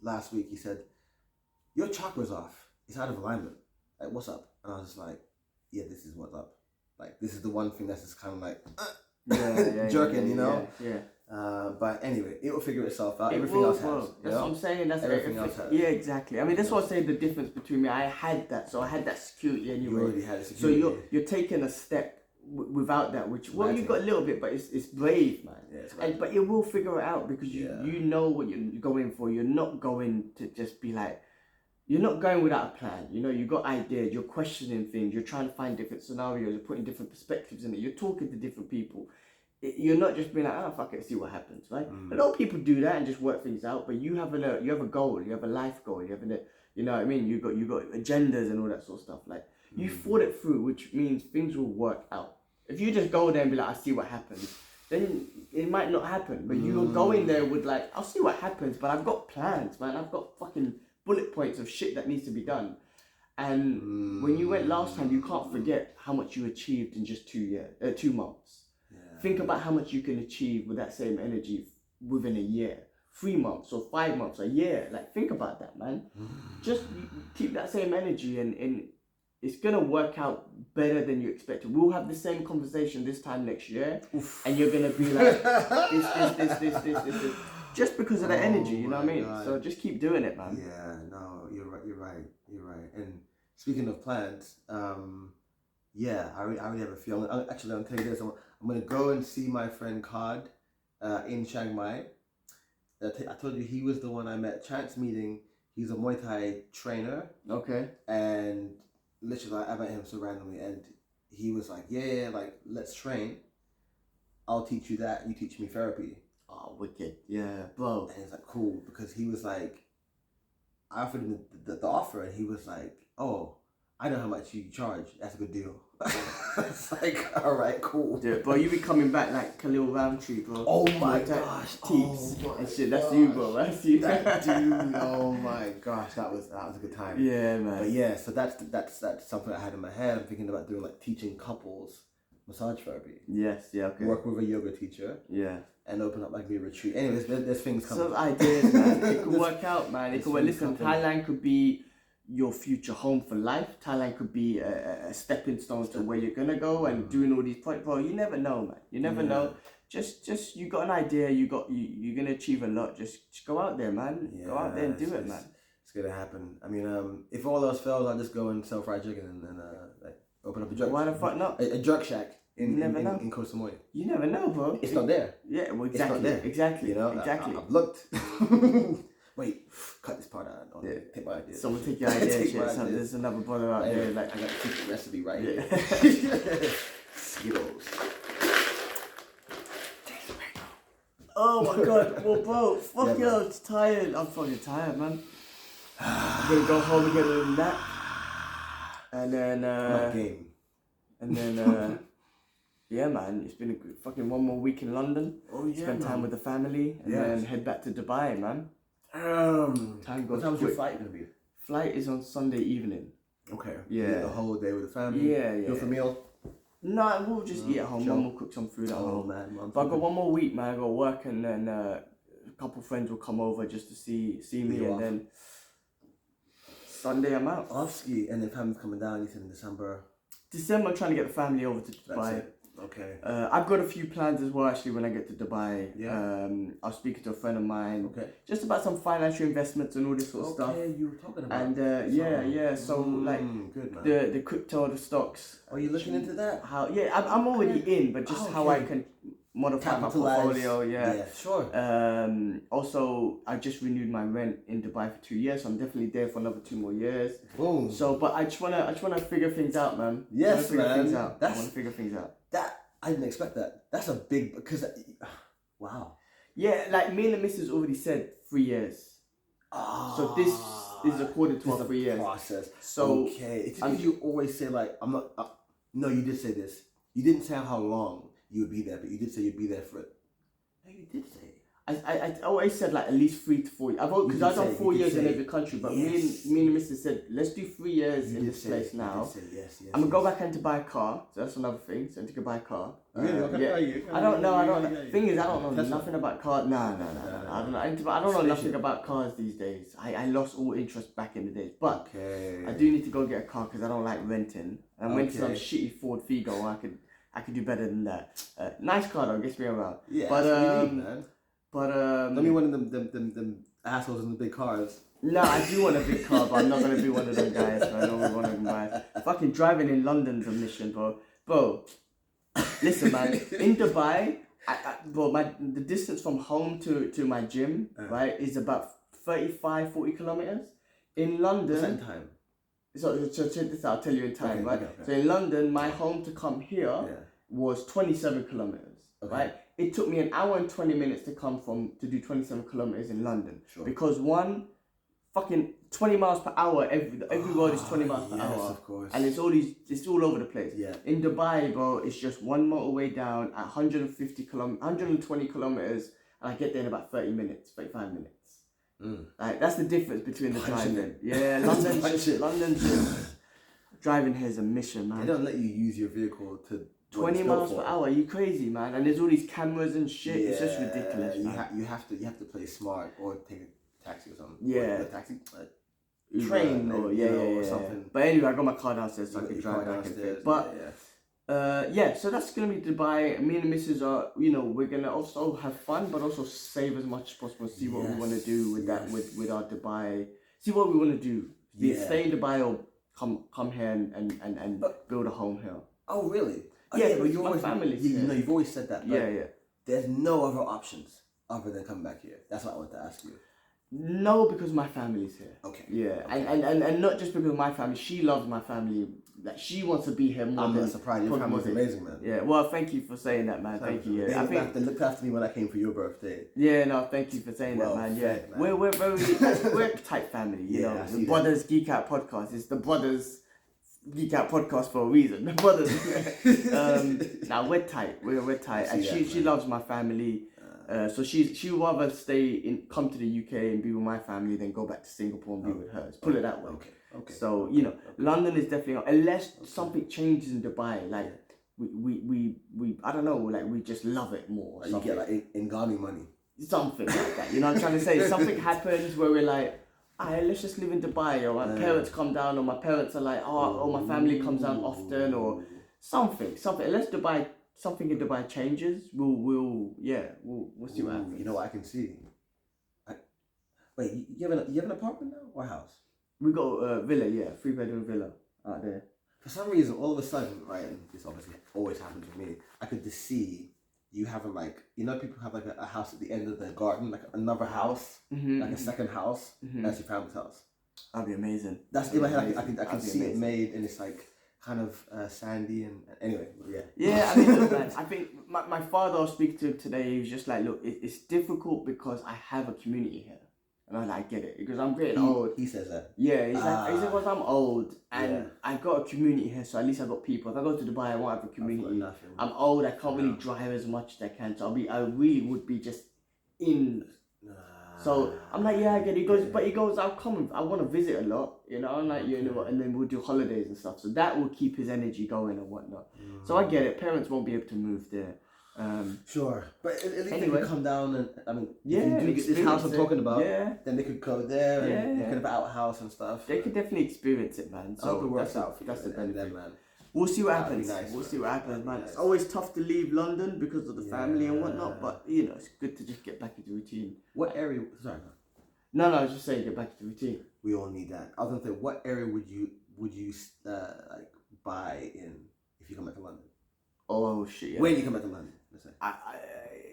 last week, he said, "Your chakra's off. It's out of alignment. Like, what's up?" And I was just like, "Yeah, this is what's up. Like, this is the one thing that's just kind of like jerking, you know." But anyway, it will figure itself out. Everything else has. That's what I'm saying. That's everything else has. Yeah, exactly. I mean, that's what I'm saying. The difference between me, I had that, so I had that security anyway. You already had security. So you're taking a step without that, which you got a little bit, but it's brave, man. Yeah, but you will figure it out because you know what you're going for. You're not going to just be like, you're not going without a plan. You know, you got ideas. You're questioning things. You're trying to find different scenarios. You're putting different perspectives in it. You're talking to different people. You're not just being like, oh fuck it, see what happens, right? A lot of people do that and just work things out, but you have a goal. You have a life goal. You have you know what I mean? You got agendas and all that sort of stuff. Like you thought it through, which means things will work out. If you just go there and be like, I see what happens, then it might not happen. But you'll go in there with like, I'll see what happens, but I've got plans, man. I've got fucking bullet points of shit that needs to be done. And when you went last time, you can't forget how much you achieved in just 2 months. Yeah. Think about how much you can achieve with that same energy within a year. 3 months or 5 months, a year. Like, think about that, man. Just keep that same energy and it's gonna work out better than you expected. We'll have the same conversation this time next year, and you're gonna be like this, just because of the energy. You know what I mean? God. So just keep doing it, man. Yeah, no, you're right. And speaking of plans, I already have a few. I'll tell you this. I'm gonna go and see my friend Card in Chiang Mai. I told you he was the one I met chance meeting. He's a Muay Thai trainer. Okay. And literally, I met him so randomly, and he was like, "Yeah, like let's train. I'll teach you that. You teach me therapy." Oh, wicked! Yeah, bro. And it's like cool because he was like, I offered him the offer, and he was like, "Oh, I know how much you charge. That's a good deal." It's like, all right, cool. Dude, bro, you be coming back like Khalil Roundtree, bro. Oh my gosh, teeps and shit. That's you, bro. That's you. That dude. Oh my gosh, that was a good time. Yeah, man. But yeah, so that's something I had in my head. I'm thinking about doing like teaching couples massage therapy. Yes. Yeah. Okay. Work with a yoga teacher. Yeah. And open up like a retreat. Anyways, there's things coming. Some ideas, man. It could work out, man. It could work. Listen, Thailand could be your future home for life. Thailand could be a stepping stone to where you're gonna go and doing all these points. Bro, you never know, man. You never know. Just you got an idea. You're gonna achieve a lot. Just go out there, man. Yeah, go out there and do it, man. It's gonna happen. I mean, if all else fails, I'll just go and sell fried chicken and like open up a jerk. Why the fuck not? A jerk shack in Koh Samui. You never know, bro. It's not there. Yeah, well, exactly. It's not there. Exactly. You know, exactly. I've looked. Wait, cut this part out. Yeah. Take my idea. Someone take your idea. There's another brother out there. Like, I got the secret recipe right here. Skittles. Oh my god, well, bro, fuck yo, it's tired. I'm fucking tired, man. I'm gonna go home and get a nap. And then, my game. And then, yeah, man, it's been fucking one more week in London. Oh, yeah. Spend time with the family and then head back to Dubai, man. Time goes What time is your quick. flight gonna be? Flight is on Sunday evening. Okay. Yeah. The whole day with the family. Yeah. Go for a meal. No, we'll just eat at home. Chill. Mum will cook some food at home. Man. But I got one more week, man. I got work, and then a couple friends will come over just to see me, and then Sunday I'm out. Off ski, and then family's coming down. You said in December. December, I'm trying to get the family over to Dubai. That's it. Okay. I've got a few plans as well, actually, when I get to Dubai. Yeah. I was speaking to a friend of mine. Okay. Just about some financial investments and all this sort of stuff. Okay, you were talking about. And yeah. So like good, man. the crypto, the stocks. Are you looking into that? I'm already in, but just how I can modify my portfolio. Yeah, sure. Also, I just renewed my rent in Dubai for 2 years, so I'm definitely there for another 2 more years. Boom. So, but I just wanna figure things out, man. Yes, man. I wanna figure things out. That I didn't expect that. That's a big because. Wow. Yeah, like me and the missus already said 3 years. So this is according to our 3 years process. So okay, it's you always say like I'm not. No, you did say this. You didn't say how long you would be there, but you did say you'd be there for it. No, you did say it. I always said like at least 3 to 4 years. Because I've done 4 years in every country, but me and the missus said let's do 3 years in this place now. Yes, I'm gonna go back and to buy a car, so that's another thing. So I need to buy a car. Really? I don't know. Thing is, I don't know nothing about cars. No. I don't know nothing about cars these days. I lost all interest back in the days. But I do need to go get a car because I don't like renting. I'm renting some shitty Ford Figo. I could do better than that. Nice car though, gets me around. Yeah, but man. Let me one of them assholes in the big cars. No, I do want a big car, but I'm not gonna be one of them guys. I don't want one of them guys. Fucking driving in London's a mission, bro. Listen, man. In Dubai, the distance from home to my gym, right, is about 35-40 kilometers. In London, what's that in time? So check this out. I'll tell you in time, right? Okay. So in London, my home to come here was 27 kilometers, right? It took me 1 hour and 20 minutes to do 27 kilometers in London. Sure. Because fucking 20 miles per hour, every road is 20 miles per hour. Yes, of course. And it's all over the place. Yeah. In Dubai, bro, it's just one motorway down at 120 kilometers, and I get there in about 35 minutes. Like, that's the difference between the driving. Yeah, London's just driving here is a mission, man. They don't let you use your vehicle to 20 miles per hour. Are you crazy, man? And there's all these cameras and shit. Yeah, it's just ridiculous. You have to play smart or take a taxi or something. Yeah, a taxi, train or or something. But anyway, I got my car downstairs so I can drive back and forth. But so that's gonna be Dubai. Me and the missus are, we're gonna also have fun, but also save as much as possible. See what we want to do with that, with our Dubai. See what we want to do. Stay in Dubai or come here and build a home here. Oh really? But you're my family. You've always said that. Yeah. There's no other options other than come back here. That's what I want to ask you. No, because my family's here. Okay. Yeah, okay. And not just because of my family. She loves my family. Like, she wants to be here more. I'm not surprised. Your family's amazing, man. Yeah. Well, thank you for saying that, man. Thank you. Yeah. They looked after me when I came for your birthday. Yeah. No. Thank you for saying that, man. Yeah. Man. We're we're a tight family. You know, the Brothers Geek Out podcast. It's the Brothers Geek Out podcast for a reason. The brothers. Now we're tight. We're tight, and she loves my family. So she'd rather come to the UK and be with my family than go back to Singapore and be with hers. Put it that way. Okay. So London is definitely, unless something changes in Dubai, like we I don't know, like we just love it more. Like you get like Ngami money. Something like that. You know what I'm trying to say? Something happens where we're like, let's just live in Dubai, or my parents come down, or my parents are like, my family comes down often, or something. Unless something in Dubai changes, we'll see what happens. You know what I can see? Wait, you have an apartment now or a house? We got a villa, 3-bedroom villa out there. For some reason, all of a sudden, right, and this obviously always happens with me, I could just see you having people have like a house at the end of the garden, like another house, like a second house, that's your family's house. That'd be amazing. That's in my head. I can see it made, and it's like kind of sandy and anyway, Yeah, I mean, look, man, I think my father, I was speaking to him today, he was just like, look, it's difficult because I have a community here. And I get it, because I'm getting old. He says that. Yeah, he's like, because I'm old and I got a community here, so at least I got people. If I go to Dubai, I won't have a community. I'm old, I can't really drive as much as I can, so I really would be just in So I'm like, yeah, I get it. He goes, I'll come. I want to visit a lot, you know. I'm like, you know what, and then we'll do holidays and stuff. So that will keep his energy going and whatnot. So I get it. Parents won't be able to move there. Sure, but at least anyway, they could come down and if you do get this house I'm talking about, then they could go there and they could have an outhouse and stuff. They could definitely experience it, man. So I hope it works out for that's the benefit, man. We'll see what happens. We'll see what happens, man. It's always tough to leave London because of the family and whatnot, but you know, it's good to just get back into routine. What area? Sorry. No, I was just saying get back into routine. We all need that. I was gonna say, what area would you like buy in if you come back to London? Oh shit! Yeah. When you come back to London, let's say.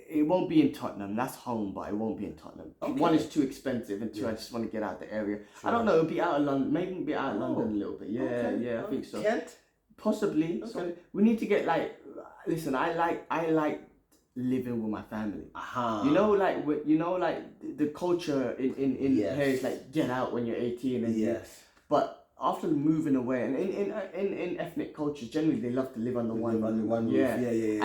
It won't be in Tottenham. That's home, but it won't be in Tottenham. Okay. One is too expensive, and two, I just want to get out the area. Sure. I don't know. It'll be out of London. Maybe be out of London a little bit. Yeah, I think so. Kent? Possibly. Okay. So we need to get like. Listen, I like living with my family. You know, like the culture in here is like get out when you're 18 and but after moving away, and in ethnic cultures generally they love to live under one roof. Yeah.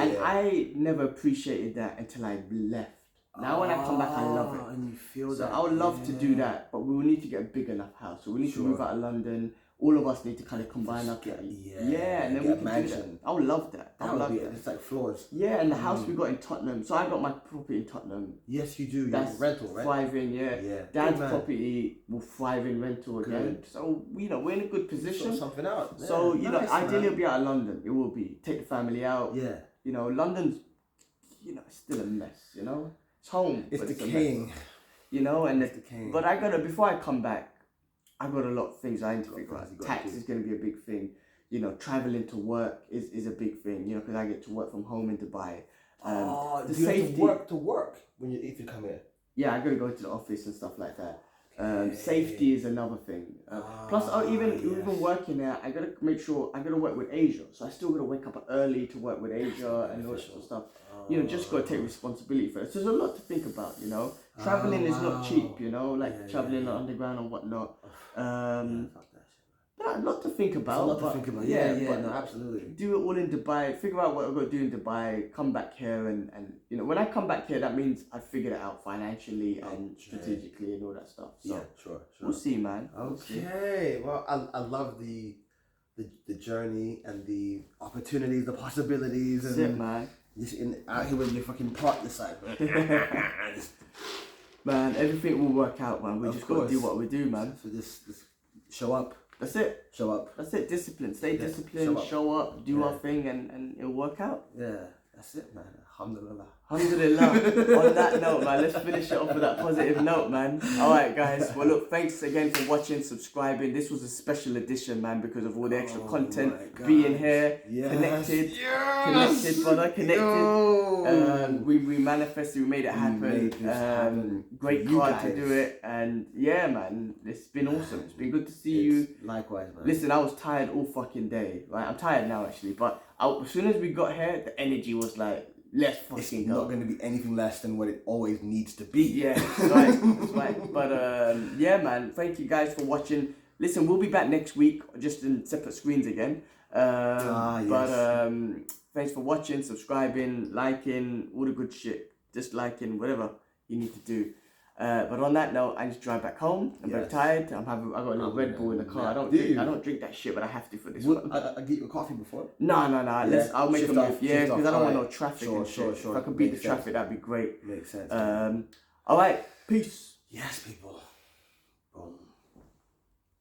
And I never appreciated that until I left. Now when I come back, I love it. And you feel so I would love to do that, but we will need to get a big enough house. So we need to move out of London. All of us need to kind of combine up. And then we can do that. I would love that. I would love that. It's like floors. Yeah, and the house we got in Tottenham. So I got my property in Tottenham. Yes, you do. That's rental, right? Thriving, Dad's property will thrive in rental again. So you know we're in a good position. Sort something out. Yeah, so you know, ideally it'll be out of London. It will be take the family out. Yeah. You know, London's, you know, it's still a mess. You know, it's home. It's decaying. You know, and but I gotta before I come back. I've got a lot of things I need to figure out. Tax is going to be a big thing. You know, traveling to work is a big thing. You know, because I get to work from home in Dubai. Do you have to work if you come here? Yeah, I got to go to the office and stuff like that. Safety is another thing. Plus, even working there, I got to make sure I got to work with Asia. So I still got to wake up early to work with Asia and all that sort of stuff. You know, just got to take responsibility for it. So there's a lot to think about, you know. Traveling is not cheap, you know, like traveling underground and whatnot. But a lot to think about. No, absolutely. Do it all in Dubai. Figure out what I've got to do in Dubai. Come back here and you know, when I come back here, that means I figured it out financially and strategically and all that stuff. So sure. We'll see, man. Okay. Well, I love the journey and the opportunities, the possibilities. That's it, man. Just out here with your fucking partner side. Man, everything will work out, man. We just got to do what we do, man. So just show up. That's it. Show up. That's it. Discipline. Stay disciplined. Show up. Do our thing, and it'll work out. Yeah. That's it, man. Alhamdulillah. Alhamdulillah. On that note, man, let's finish it off with that positive note, man. Alright, guys. Well, look, thanks again for watching, subscribing. This was a special edition, man, because of all the extra content being here. Connected, brother, connected. We manifested, we made it happen. Great card to do it. And yeah, man, it's been awesome. It's been good to see you. Likewise, man. Listen, I was tired all fucking day. Right? I'm tired now, actually, but as soon as we got here, the energy was like, let's fucking go. It's not going to be anything less than what it always needs to be. Yeah, that's right. But yeah, man, thank you guys for watching. Listen, we'll be back next week, just in separate screens again. But thanks for watching, subscribing, liking, all the good shit. Just liking, whatever you need to do. But on that note, I need to drive back home. I'm very tired. I got a little Red Bull in the car. I don't drink that shit, but I have to for this one. I get you a coffee before. No. I'll make a move. Yeah, because I don't want no traffic and shit. If I could beat the traffic, that'd be great. Makes sense. All right. Peace. Yes, people.